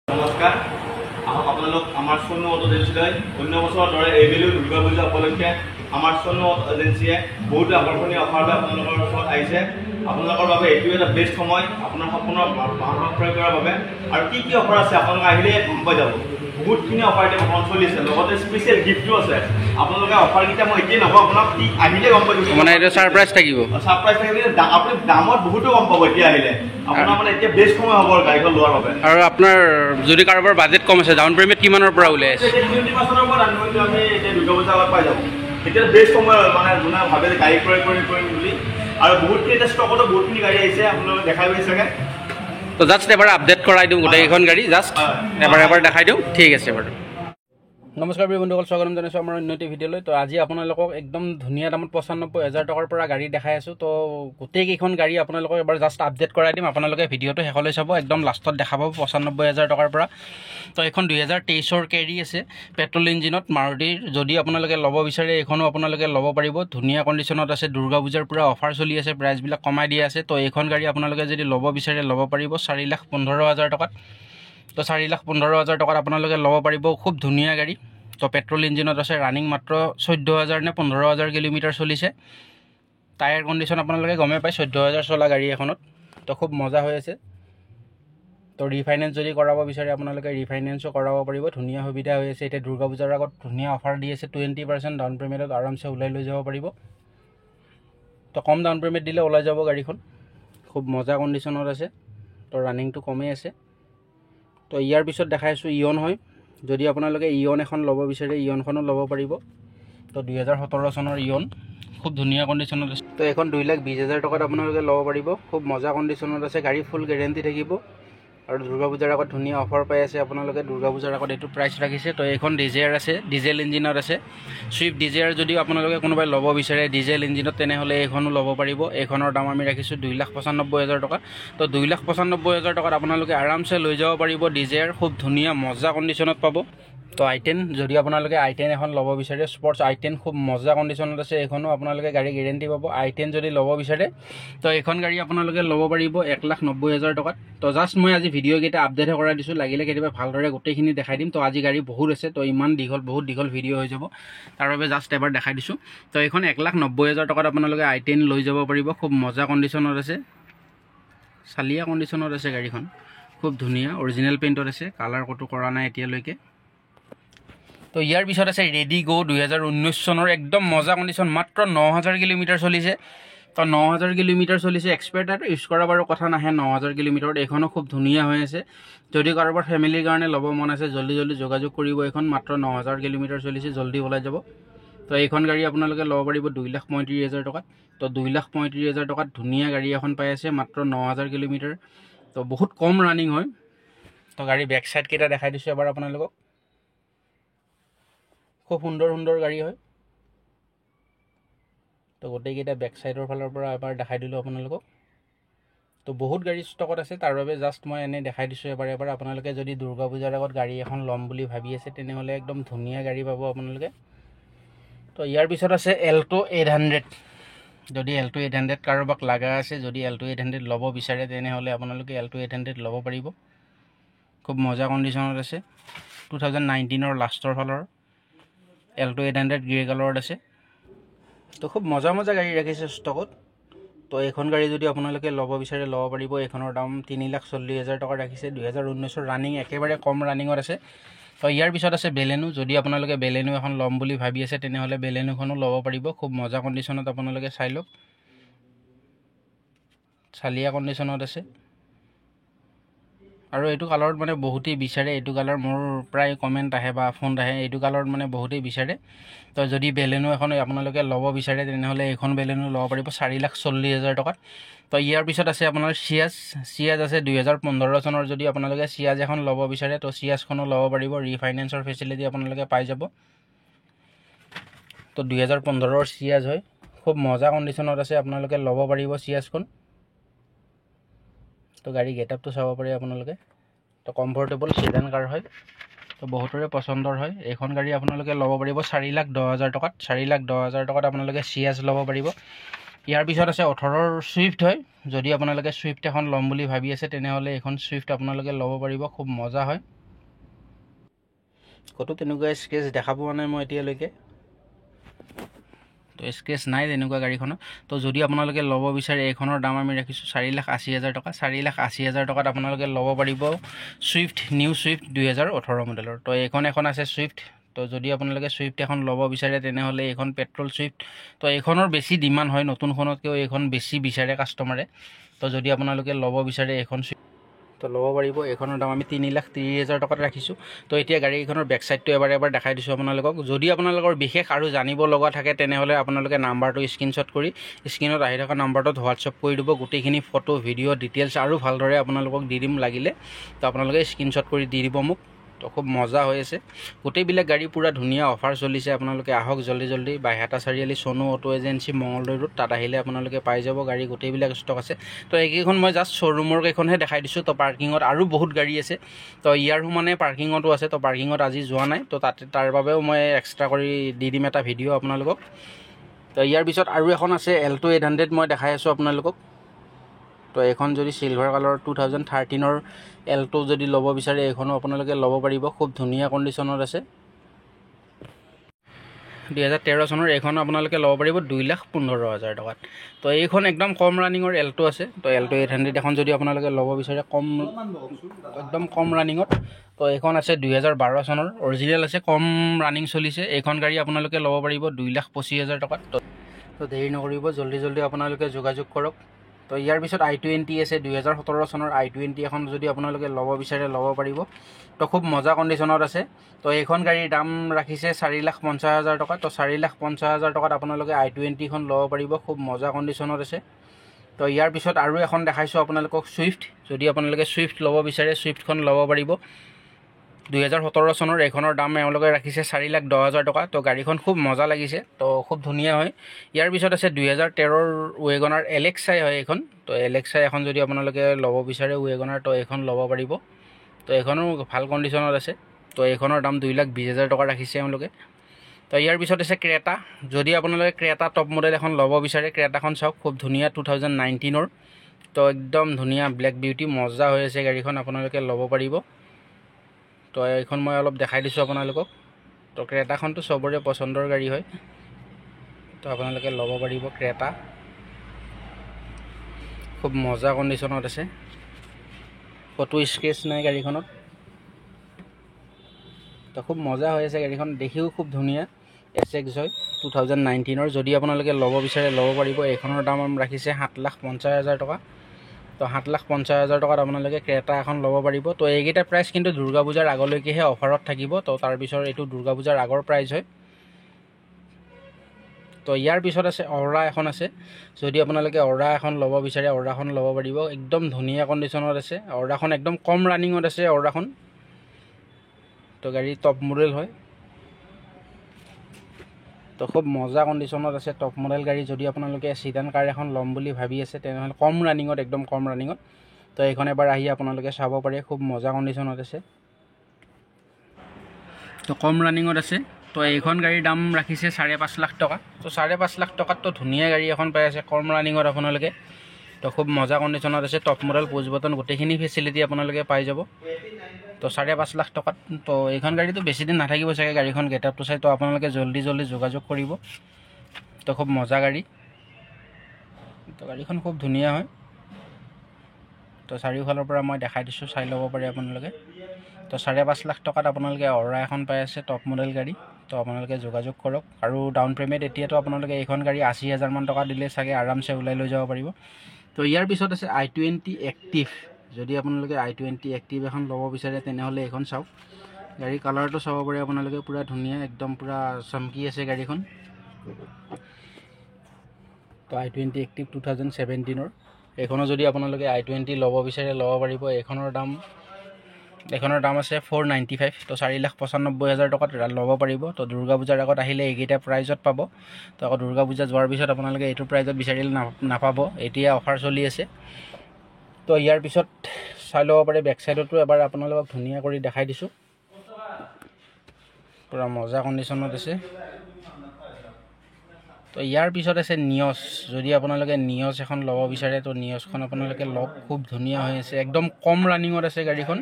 নমস্কাৰ, আপোনালোক আমাৰ স্বৰ্ণ অটো এজেঞ্চিলৈ অন্য বছৰৰ দৰে এইবেলিও দুৰ্গা পূজা উপলক্ষে আমাৰ স্বৰ্ণ অটো এজেঞ্চিয়ে বহুতো আকৰ্ষণীয় অফাৰ লৈ আপোনালোকৰ ওচৰত আহিছে। আপোনালোকৰ বাবে এইটো এটা বেষ্ট সময় আপোনাৰ সপোনৰ বাহন ক্ৰয় কৰাৰ বাবে। আৰু কি কি অফাৰ আছে আপোনালোকে আহিলে গম পাই যাব। বহুতখিনি অফাৰ এতিয়া বৰ্তমান চলি আছে, লগতে স্পেচিয়েল গিফ্টো আছে। আপোনালোকে অফাৰকেইটা মই এতিয়াই নকওঁ, আপোনাক আহিলে গম পাই যাব। মানে এইটো ছাৰপ্ৰাইজ থাকিব। ছাৰপ্ৰাইজ থাকিলে আপুনি দামত বহুতো গম পাব এতিয়া আহিলে। আপোনাৰ মানে এতিয়া বেষ্ট সময় হ'ব গাড়ীখন লোৱাৰ বাবে। আৰু আপোনাৰ যদি কাৰোবাৰ বাজেট কম আছে, ডাউন পে'মেণ্ট কিমানৰ পৰা ওলাই আছে? 20% পৰা ডাউন পে'মেণ্ট আমি এতিয়া দুৰ্গা পূজা আগত পাই যাব। এতিয়া বেষ্ট সময় মানে যোনে ভাবে যে গাড়ী ক্ৰয় কৰিম বুলি। আৰু বহুতখিনি এতিয়া ষ্টকতো বহুতখিনি গাড়ী আহিছে, আপোনালোকে দেখাই পাইছে চাগে। তো জাষ্ট এবাৰ আপডেট কৰাই দিওঁ গোটেইকেইখন গাড়ী, জাষ্ট এবাৰ দেখাই দিওঁ। ঠিক আছে বাৰু। নমস্কাৰ বন্ধুসকল, স্বাগতম জনাইছোঁ আমাৰ অন্য এটি ভিডিঅ'লৈ। তো আজি আপোনালোকক একদম ধুনীয়া দামত 95,000 টকাৰ পৰা গাড়ী দেখাই আছোঁ। তো গোটেইকেইখন গাড়ী আপোনালোকক এবাৰ জাষ্ট আপডেট কৰাই দিম। আপোনালোকে ভিডিঅ'টো শেষলৈ চাব, একদম লাষ্টত দেখা পাব 95,000 টকাৰ পৰা। তো এইখন 2023ৰ কেৰি আছে, পেট্ৰল ইঞ্জিনত মাৰুতিৰ। যদি আপোনালোকে ল'ব বিচাৰে এইখনো আপোনালোকে ল'ব পাৰিব, ধুনীয়া কণ্ডিশ্যনত আছে। দুৰ্গা পূজাৰ পূৰা অফাৰ চলি আছে, প্ৰাইচবিলাক কমাই দিয়া আছে। তো এইখন গাড়ী আপোনালোকে যদি ল'ব বিচাৰে ল'ব পাৰিব 4,15,000 টকাত। তো 4,15,000 টকাত আপোনালোকে ল'ব পাৰিব, খুব ধুনীয়া গাড়ী। তো পেট্ৰল ইঞ্জিনত আছে, ৰানিং মাত্ৰ 14,000 নে 15,000 কিলোমিটাৰ চলিছে। টায়াৰ কণ্ডিশ্যন আপোনালোকে গমেই পায়, 14,000 চলা গাড়ী এখনত। তো খুব মজা হৈ আছে। তো ৰিফাইনেন্স যদি কৰাব বিচাৰে আপোনালোকে ৰিফাইনেন্সো কৰাব পাৰিব, ধুনীয়া সুবিধা হৈ আছে। এতিয়া দুৰ্গা পূজাৰ আগত ধুনীয়া অফাৰ দি আছে, 20% ডাউন পে'মেণ্টত আৰামছে ওলাই লৈ যাব পাৰিব। তো কম ডাউন পে'মেণ্ট দিলে ওলাই যাব গাড়ীখন, খুব মজা কণ্ডিশ্যনত আছে। তো ৰানিংটো কমেই আছে। তো ইয়াৰ পিছত দেখাই আছোঁ ইয়ন হয়। যদি আপোনালোকে ইয়ন এখন ল'ব বিচাৰে ইয়নখনো ল'ব পাৰিব। তো 2017 চনৰ ইয়ন, খুব ধুনীয়া কণ্ডিশ্যনত আছে। তো এখন 2,20,000 টকাত আপোনালোকে ল'ব পাৰিব, খুব মজা কণ্ডিশ্যনত আছে। গাড়ী ফুল গেৰেণ্টি থাকিব। আৰু দুৰ্গা পূজাৰ আগত ধুনীয়া অফাৰ পাই আছে আপোনালোকে। দুৰ্গা পূজাৰ আগত এইটো প্ৰাইচ ৰাখিছে। তো এইখন ডিজেয়াৰ আছে, ডিজেল ইঞ্জিনত আছে। ছুইফ্ট ডিজেয়াৰ যদি আপোনালোকে কোনোবাই ল'ব বিচাৰে ডিজেল ইঞ্জিনত, তেনেহ'লে এইখনো ল'ব পাৰিব। এইখনৰ দাম আমি ৰাখিছোঁ 2,95,000 টকা। তো 2,95,000 টকাত আপোনালোকে আৰামছে লৈ যাব পাৰিব ডিজেয়াৰ, খুব ধুনীয়া মজা কণ্ডিশ্যনত পাব। তো I10 যদি আপোনালোকে I10 এখন ল'ব বিচাৰে, স্পৰ্টছ I10 খুব মজা কণ্ডিশ্যনত আছে। এইখনো আপোনালোকে গাড়ী গেৰেণ্টি পাব। I10 যদি ল'ব বিচাৰে তো এইখন গাড়ী আপোনালোকে ল'ব পাৰিব 1,90,000 টকাত। তো জাষ্ট মই আজি ভিডিঅ'কেইটা আপডেটহে কৰাই দিছোঁ, লাগিলে কেতিয়াবা ভালদৰে গোটেইখিনি দেখাই দিম। তো আজি গাড়ী বহুত আছে, তো ইমান বহুত দীঘল ভিডিঅ' হৈ যাব, তাৰ বাবে জাষ্ট এবাৰ দেখাই দিছোঁ। তো এইখন 1,90,000 টকাত আপোনালোকে I10 লৈ যাব পাৰিব, খুব মজা কণ্ডিশ্যনত আছে। চালিয়া কণ্ডিশ্যনত আছে গাড়ীখন, খুব ধুনীয়া অৰিজিনেল পেইণ্টত আছে, কালাৰ ক'তো কৰা নাই এতিয়ালৈকে। তো ইয়াৰ পিছত আছে ৰেডি গ' 2019 চনৰ একদম মজা কণ্ডিশ্যন, মাত্ৰ 9,000 কিলোমিটাৰ চলিছে। তো 9,000 কিলোমিটাৰ চলিছে, এক্সপায়াৰ ইউজ কৰা বাৰু কথা নাহে 9,000 কিলোমিটাৰত। এইখনো খুব ধুনীয়া হৈ আছে। যদি কাৰোবাৰ ফেমিলিৰ কাৰণে ল'ব মন আছে জল্দি যোগাযোগ কৰিব। এইখন মাত্ৰ 9,000 কিলোমিটাৰ চলিছে, জল্দি ওলাই যাব। তো এইখন গাড়ী আপোনালোকে ল'ব পাৰিব 2,35,000 টকাত। তো 2,35,000 টকাত ধুনীয়া গাড়ী এখন পাই আছে, মাত্ৰ 9,000 কিলোমিটাৰ। তো বহুত কম ৰানিং হয়। তো গাড়ী বেক চাইডকেইটা দেখাই দিছোঁ এবাৰ আপোনালোকক, খুব সুন্দৰ গাড়ী হয়। তো গোটেইকেইটা বেক চাইডৰ ফালৰ পৰা এবাৰ দেখাই দিলোঁ আপোনালোকক। তো বহুত গাড়ী ষ্টকত আছে, তাৰ বাবে জাষ্ট মই এনেই দেখাই দিছোঁ এবাৰ। আপোনালোকে যদি দুৰ্গা পূজাৰ আগত গাড়ী এখন ল'ম বুলি ভাবি আছে তেনেহ'লে একদম ধুনীয়া গাড়ী পাব আপোনালোকে। তো ইয়াৰ পিছত আছে এল্টো 800। যদি এল্টো 800 কাৰোবাক লগা আছে, যদি এল্টো 800 ল'ব বিচাৰে তেনেহ'লে আপোনালোকে এল্টো 800 ল'ব পাৰিব, খুব মজা কণ্ডিশ্যনত আছে। 2019ৰ লাষ্টৰ ফালৰ এল্টো 800 গ্ৰে কালাৰত আছে। তো খুব মজা গাড়ী ৰাখিছে ষ্টকত। তো এইখন গাড়ী যদি আপোনালোকে ল'ব বিচাৰে ল'ব পাৰিব। এইখনৰ দাম 3,40,000 টকা ৰাখিছে, 2019ৰ ৰানিং, একেবাৰে কম ৰানিঙত আছে। তো ইয়াৰ পিছত আছে বেলেনো। যদি আপোনালোকে বেলেনো এখন ল'ম বুলি ভাবি আছে তেনেহ'লে বেলেনোখনো ল'ব পাৰিব, খুব মজা কণ্ডিশ্যনত আপোনালোকে চাই লওক, চালিয়া কণ্ডিশ্যনত আছে। আৰু এইটো কালাৰত মানে বহুতেই বিচাৰে, এইটো কালাৰ মোৰ প্ৰায় কমেণ্ট আহে বা ফোন আহে, এইটো কালাৰত মানে বহুতেই বিচাৰে। তো যদি বেলেনো এখন আপোনালোকে ল'ব বিচাৰে তেনেহ'লে এইখন বেলেনো ল'ব পাৰিব 4,40,000 টকাত। তো ইয়াৰ পিছত আছে আপোনাৰ চিয়াজ আছে 2015 চনৰ। যদি আপোনালোকে চিয়াজ এখন ল'ব বিচাৰে তো চিয়াজখনো ল'ব পাৰিব, ৰিফাইনেন্সৰ ফেচিলিটি আপোনালোকে পাই যাব। তো 2015ৰ চিয়াজ হয়, খুব মজা কণ্ডিশ্যনত আছে, আপোনালোকে ল'ব পাৰিব চিয়াজখন। তো গাড়ী গেটআপটো চাব পাৰে আপোনালোকে। তো কমফৰ্টেবল ছিডান কাৰ হয়, তো বহুতৰে পচন্দৰ হয়। এইখন গাড়ী আপোনালোকে ল'ব পাৰিব 4,10,000 টকাত। 4,10,000 টকাত আপোনালোকে চিয়াজ ল'ব পাৰিব। ইয়াৰ পিছত আছে 18ৰ ছুইফ্ট হয়। যদি আপোনালোকে ছুইফ্ট এখন ল'ম বুলি ভাবি আছে তেনেহ'লে এইখন ছুইফ্ট আপোনালোকে ল'ব পাৰিব, খুব মজা হয়। ক'তো তেনেকুৱা স্কেচ দেখা পোৱা নাই মই এতিয়ালৈকে। তো স্কেচ নাই তেনেকুৱা গাড়ীখনত। তো যদি আপোনালোকে ল'ব বিচাৰে এইখনৰ দাম আমি ৰাখিছোঁ 4,80,000 টকা। 4,80,000 টকাত আপোনালোকে ল'ব পাৰিব ছুইফ্ট, নিউ ছুইফ্ট 2018 মডেলৰ। তো এখন আছে ছুইফ্ট। তো যদি আপোনালোকে ছুইফ্ট এখন ল'ব বিচাৰে তেনেহ'লে এইখন পেট্ৰল ছুইফ্ট। তো এইখনৰ বেছি ডিমাণ্ড হয়, নতুনখনতকৈও এইখন বেছি বিচাৰে কাষ্টমাৰে। তো যদি আপোনালোকে ল'ব বিচাৰে এইখন তো ল'ব পাৰিব। এইখনৰ দাম আমি 3,30,000 টকাত ৰাখিছোঁ। তো এতিয়া গাড়ীখনৰ বেক চাইডটো এবাৰ দেখাই দিছোঁ আপোনালোকক। যদি আপোনালোকৰ বিশেষ আৰু জানিব লগা থাকে তেনেহ'লে আপোনালোকে নাম্বাৰটো স্ক্ৰীনশ্বট কৰি স্ক্ৰীনত আহি থকা নাম্বাৰটোত হোৱাটছআপ কৰি দিব। গোটেইখিনি ফটো, ভিডিঅ', ডিটেইলছ আৰু ভালদৰে আপোনালোকক দি দিম লাগিলে। তো আপোনালোকে স্ক্ৰীনশ্বট কৰি দি দিব মোক। তো খুব মজা হৈ আছে গোটেইবিলাক গাড়ী, পূৰা ধুনীয়া অফাৰ চলিছে। আপোনালোকে আহক জল্দি বাইহাটা চাৰিআলি চনু অটো এজেঞ্চি মঙলদৈ ৰোড, তাত আহিলে আপোনালোকে পাই যাব। গাড়ী গোটেইবিলাক ষ্টক আছে। তো এইকেইখন মই জাষ্ট শ্ব'ৰুমৰ কেইখনহে দেখাই দিছোঁ। তো পাৰ্কিঙত আৰু বহুত গাড়ী আছে। তো ইয়াৰ সমানে পাৰ্কিঙতো আছে। তো পাৰ্কিঙত আজি যোৱা নাই, তো তাৰ বাবেও মই এক্সট্ৰা কৰি দি দিম এটা ভিডিঅ' আপোনালোকক। তো ইয়াৰ পিছত আৰু এখন আছে Alto 800 মই দেখাই আছোঁ আপোনালোকক। তো এইখন যদি চিলভাৰ কালাৰৰ 2013 Alto যদি ল'ব বিচাৰে এইখনো আপোনালোকে ল'ব পাৰিব। খুব ধুনীয়া কণ্ডিশ্যনত আছে। 2013 চনৰ এইখনো আপোনালোকে ল'ব পাৰিব 2,15,000 টকাত। তো এইখন একদম কম ৰানিঙৰ Alto আছে। তো Alto 800 এখন যদি আপোনালোকে ল'ব বিচাৰে একদম কম ৰানিঙত, তো এইখন আছে 2012 চনৰ অৰিজিনেল আছে, কম ৰানিং চলিছে। এইখন গাড়ী আপোনালোকে ল'ব পাৰিব 2,25,000 টকাত। তো দেৰি নকৰিব, জল্দি আপোনালোকে যোগাযোগ কৰক। তো ইয়াৰ পিছত i20 আছে 2017 চনৰ i20 এখন যদি আপোনালোকে ল'ব বিচাৰে ল'ব পাৰিব। তো খুব মজা কণ্ডিশ্যনত আছে। তো এইখন গাড়ীৰ দাম ৰাখিছে 4,50,000 টকা। তো 4,50,000 টকাত আপোনালোকে i20 খন ল'ব পাৰিব। খুব মজা কণ্ডিশ্যনত আছে। তো ইয়াৰ পিছত আৰু এখন দেখাইছোঁ আপোনালোকক ছুইফ্ট। যদি আপোনালোকে ছুইফ্ট ল'ব বিচাৰে ছুইফ্টখন ল'ব পাৰিব। 2017 চনৰ এইখনৰ দাম এওঁলোকে ৰাখিছে 4,10,000 টকা। তো গাড়ীখন খুব মজা লাগিছে, তো খুব ধুনীয়া হয়। ইয়াৰ পিছত আছে 2013 ৱেগনাৰ এলেক্সাই হয় এইখন। তো এলেক্সাই এখন যদি আপোনালোকে ল'ব বিচাৰে ৱেগনাৰ, তো এইখন ল'ব পাৰিব। তো এইখনো ভাল কণ্ডিশ্যনত আছে। তো এইখনৰ দাম 2,20,000 টকা ৰাখিছে এওঁলোকে। তো ইয়াৰ পিছত আছে ক্ৰেটা। যদি আপোনালোকে ক্ৰেটা টপ মডেল এখন ল'ব বিচাৰে ক্ৰেটাখন চাওক, খুব ধুনীয়া 2019ৰ। তো একদম ধুনীয়া ব্লেক বিউটি, মজা হৈ আছে গাড়ীখন, আপোনালোকে ল'ব পাৰিব। তো এইখন মই অলপ দেখাই দিছোঁ আপোনালোকক। তো ক্ৰেটাখনটো চবৰে পচন্দৰ গাড়ী হয়, তো আপোনালোকে ল'ব পাৰিব ক্ৰেটা। খুব মজা কণ্ডিশ্যনত আছে, ক'তো স্ক্ৰেচ নাই গাড়ীখনত। তো খুব মজা হৈ আছে গাড়ীখন, দেখিও খুব ধুনীয়া। SX হয় 2019ৰ। যদি আপোনালোকে ল'ব বিচাৰে ল'ব পাৰিব। এইখনৰ দাম ৰাখিছে 7,50,000 টকা। তো 7,50,000 টকাত আপোনালোকে ক্ৰেটা এখন ল'ব পাৰিব। তো এইকেইটা প্ৰাইচ কিন্তু দুৰ্গা পূজাৰ আগলৈকেহে অফাৰত থাকিব। তো তাৰপিছত এইটো দুৰ্গা পূজাৰ আগৰ প্ৰাইচ হয়। তো ইয়াৰ পিছত আছে অ'ৰা এখন আছে। যদি আপোনালোকে অ'ৰা এখন ল'ব বিচাৰে অ'ৰাখন ল'ব পাৰিব। একদম ধুনীয়া কণ্ডিশ্যনত আছে। অ'ৰাখন একদম কম ৰানিঙত আছে অ'ৰাখন। তো গাড়ী টপ মডেল হয়। তো খুব মজা কণ্ডিশ্যনত আছে, টপ মডেল গাড়ী। যদি আপোনালোকে চিডান কাৰ এখন ল'ম বুলি ভাবি আছে তেনেহ'লে কম ৰানিঙত, একদম কম ৰানিঙত, তো এইখন এবাৰ আহি আপোনালোকে চাব পাৰে। খুব মজা কণ্ডিশ্যনত আছে, তো কম ৰানিঙত আছে। তো এইখন গাড়ীৰ দাম ৰাখিছে 5.5 লাখ টকা। তো 5.5 লাখ টকাততো ধুনীয়া গাড়ী এখন পাই আছে কম ৰানিঙত আপোনালোকে। তো খুব মজা কণ্ডিশ্যনত আছে, টপ মডেল, পুছ বটন, গোটেইখিনি ফেচিলিটি আপোনালোকে পাই যাব। তো 5.5 লাখ টকাত। তো এইখন গাড়ীটো বেছি দিন নাথাকিব চাগে, গাড়ীখন গেটআপটো চাই। তো আপোনালোকে জল্দি যোগাযোগ কৰিব। তো খুব মজা গাড়ী, তো গাড়ীখন খুব ধুনীয়া হয়। তো চাৰিওফালৰ পৰা মই দেখাই দিছোঁ, চাই ল'ব পাৰে আপোনালোকে। তো 5.5 লাখ টকাত আপোনালোকে অ'ৰা এখন পাই আছে, টপ মডেল গাড়ী। তো আপোনালোকে যোগাযোগ কৰক। আৰু ডাউন পে'মেণ্ট এতিয়াতো আপোনালোকে এইখন গাড়ী 80,000 মান টকা দিলে চাগে আৰামছে ওলাই লৈ যাব পাৰিব। তো ইয়াৰ পিছত আছে i20 এক্টিভ। যদি আপোনালোকে i20 এক্টিভ এখন ল'ব বিচাৰে তেনেহ'লে এইখন চাওক। গাড়ীৰ কালাৰটো চাব পাৰে আপোনালোকে, পূৰা ধুনীয়া, একদম পূৰা চমকি আছে গাড়ীখন। তো i20 এক্টিভ 2017ৰ এইখনো যদি আপোনালোকে i20 ল'ব বিচাৰে ল'ব পাৰিব। এইখনৰ দাম আছে 495। তো 4,95,000 টকাত ল'ব পাৰিব। তো দুৰ্গা পূজাৰ আগত আহিলে এইকেইটা প্ৰাইজত পাব। তো আকৌ দুৰ্গা পূজা যোৱাৰ পিছত আপোনালোকে এইটো প্ৰাইজত বিচাৰিলে নাপাব, এতিয়া অফাৰ চলি আছে। তো ইয়াৰ পিছত চাই ল'ব পাৰে বেক চাইডতো এবাৰ আপোনালোকক ধুনীয়া কৰি দেখাই দিছোঁ, পূৰা মজা কণ্ডিশ্যনত আছে। তো ইয়াৰ পিছত আছে নিয়ছ। যদি আপোনালোকে নিয়ছ এখন ল'ব বিচাৰে তো নিয়ছখন আপোনালোকে লওক, খুব ধুনীয়া হৈ আছে, একদম কম ৰানিঙত আছে গাড়ীখন,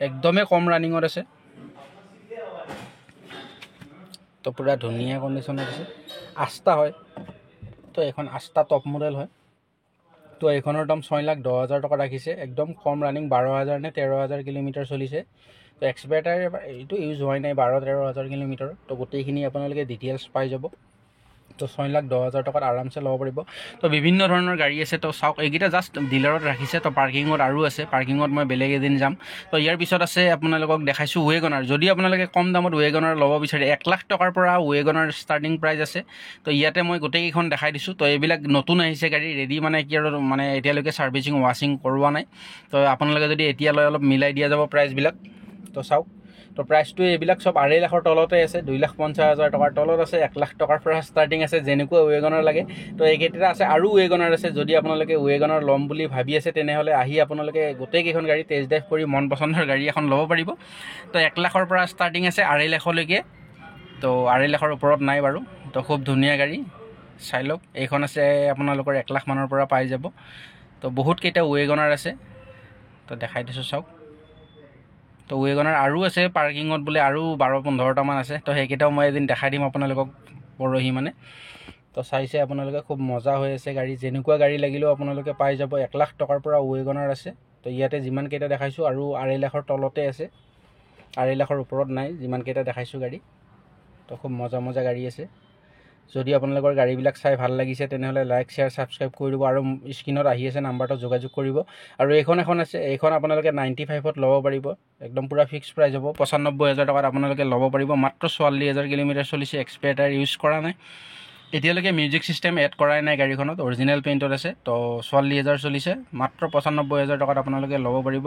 একদমেই কম ৰানিঙত আছে। তো পূৰা ধুনীয়া কণ্ডিশ্যনত আছে, আস্তা হয়। তো এইখন আস্তা টপ মডেল হয়। তো এইখনৰ দাম 6,10,000 টকা ৰাখিছে, একদম কম ৰানিং, 12,000 নে 13,000 কিলোমিটাৰ চলিছে। তো এক্সপায়াৰ টায়াৰ এইটো ইউজ হোৱাই নাই, 12-13,000 কিলোমিটাৰ। তো গোটেইখিনি আপোনালোকে ডিটেইলছ পাই যাব। তো 6,10,000 টকাত আৰামছে ল'ব পাৰিব। তো বিভিন্ন ধৰণৰ গাড়ী আছে। তো চাওক, এইকেইটা জাষ্ট ডিলাৰত ৰাখিছে। তো পাৰ্কিঙত আৰু আছে, পাৰ্কিঙত মই বেলেগ এদিন যাম। তো ইয়াৰ পিছত আছে আপোনালোকক দেখাইছোঁ ৱেগনাৰ। যদি আপোনালোকে কম দামত ৱেগনাৰ ল'ব বিচাৰে, 1 লাখ টকাৰ পৰা ৱেগনাৰ ষ্টাৰ্টিং প্ৰাইচ আছে। তো ইয়াতে মই গোটেইকেইখন দেখাই দিছোঁ। তো এইবিলাক নতুন আহিছে গাড়ী, ৰেডি মানে কি আৰু মানে এতিয়ালৈকে ছাৰ্ভিচিং ৱাশ্বিং কৰোৱা নাই। তো আপোনালোকে যদি এতিয়া লয় অলপ মিলাই দিয়া যাব প্ৰাইচবিলাক। তো চাওক, তো প্ৰাইচটো এইবিলাক চব 2.5 লাখৰ তলতে আছে, 2,50,000 টকাৰ তলত আছে, 1 লাখ টকাৰ পৰা ষ্টাৰ্টিং আছে, যেনেকুৱা ৱেগনাৰ লাগে। তো এইকেইটা আছে, আৰু ৱেগনাৰ আছে। যদি আপোনালোকে ৱেগনাৰ ল'ম বুলি ভাবি আছে, তেনেহ'লে আহি আপোনালোকে গোটেইকেইখন গাড়ী টেষ্ট ড্ৰাইভ কৰি মন পচন্দৰ গাড়ী এখন ল'ব পাৰিব। তো 1 লাখৰ পৰা ষ্টাৰ্টিং আছে, 2.5 লাখলৈকে। তো 2.5 লাখৰ ওপৰত নাই বাৰু। তো খুব ধুনীয়া গাড়ী, চাই লওক। এইখন আছে আপোনালোকৰ 1 লাখ মানৰ পৰা পাই যাব। তো বহুতকেইটা ৱেগনাৰ আছে, তো দেখাই দিছোঁ চাওক। তো ৱেগনাৰ আৰু আছে পাৰ্কিঙত বোলে, আৰু 12-15টামান আছে। তো সেইকেইটাও মই এদিন দেখাই দিম আপোনালোকক পৰহি মানে। তো চাইছে আপোনালোকে, খুব মজা হৈ আছে গাড়ী, যেনেকুৱা গাড়ী লাগিলেও আপোনালোকে পাই যাব। 1 লাখ টকাৰ পৰা ৱেগনাৰ আছে। তো ইয়াতে যিমানকেইটা দেখাইছোঁ আৰু 2.5 লাখৰ তলতে আছে, 2.5 লাখৰ ওপৰত নাই যিমানকেইটা দেখাইছোঁ গাড়ী। তো খুব মজা মজা গাড়ী আছে। যদি আপোনালোকৰ গাড়ীবিলাক চাই ভাল লাগিছে, তেনেহ'লে লাইক, শ্বেয়াৰ, ছাবস্ক্ৰাইব কৰি দিব, আৰু স্ক্ৰীনত আহি আছে নাম্বাৰটো যোগাযোগ কৰিব। আৰু এখন আছে, এইখন আপোনালোকে 95ত ল'ব পাৰিব, একদম পূৰা ফিক্স প্ৰাইচ হ'ব। 95,000 টকাত আপোনালোকে ল'ব পাৰিব। মাত্ৰ 44,000 কিলোমিটাৰ চলিছে, এক্সপায়াৰ টায়াৰ ইউজ কৰা নাই। এতিয়ালৈকে মিউজিক চিষ্টেম এড কৰাই নাই গাড়ীখনত, অৰিজিনেল পেইণ্টত আছে। তো 44,000 চলিছে, মাত্ৰ 95,000 টকাত আপোনালোকে ল'ব পাৰিব।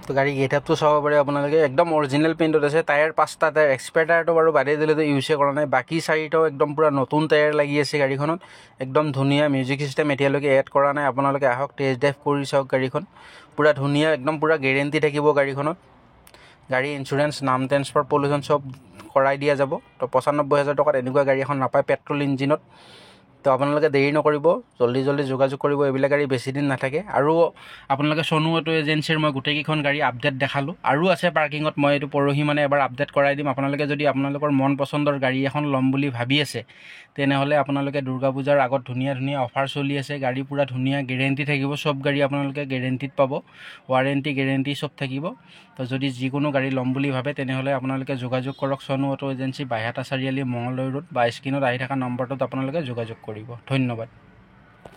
তো গাড়ী গেটআপটো চাব পাৰে আপোনালোকে, একদম অৰিজিনেল পেইণ্টত আছে। টায়াৰ 5টা টায়াৰ, এক্সপায়াৰ টায়াৰটো বাৰু বাদেই দিলেতো ইউজে কৰা নাই। বাকী 4টাও একদম পূৰা নতুন টায়াৰ লাগি আছে গাড়ীখনত, একদম ধুনীয়া। মিউজিক চিষ্টেম এতিয়ালৈকে এড কৰা নাই। আপোনালোকে আহক, টেষ্ট ড্ৰাইভ কৰি চাওক গাড়ীখন, পূৰা ধুনীয়া, একদম পূৰা গেৰেণ্টি থাকিব গাড়ীখনত। গাড়ী ইঞ্চুৰেঞ্চ, নাম ট্ৰেন্সফাৰ, পলিউশ্যন চব কৰাই দিয়া যাব। তো 95,000 টকাত এনেকুৱা গাড়ী এখন নাপায় পেট্ৰল ইঞ্জিনত। তো আপোনালোকে দেৰি নকৰিব, জল্দি যোগাযোগ কৰিব। এইবিলাক গাড়ী বেছি দিন নাথাকে। আৰু আপোনালোকে সোনু অটো এজেঞ্চিৰ মই গোটেইকেইখন গাড়ী আপডেট দেখালোঁ, আৰু আছে পাৰ্কিঙত। মই এইটো পৰহি মানে এবাৰ আপডেট কৰাই দিম। আপোনালোকে যদি আপোনালোকৰ মন পচন্দৰ গাড়ী এখন ল'ম বুলি ভাবি আছে, তেনেহ'লে আপোনালোকে দুৰ্গা পূজাৰ আগত ধুনীয়া অফাৰ চলি আছে। গাড়ী পূৰা ধুনীয়া, গেৰেণ্টি থাকিব। চব গাড়ী আপোনালোকে গেৰেণ্টিত পাব, ৱাৰেণ্টি গেৰেণ্টি চব থাকিব। তো যদি যিকোনো গাড়ী ল'ম বুলি ভাবে, তেনেহ'লে আপোনালোকে যোগাযোগ কৰক Sonu auto agency, Baihata Chariali, Mangaldai road, বা স্ক্ৰীনত আহি থকা নম্বৰটোত আপোনালোকে যোগাযোগ কৰিব। ধন্যবাদ।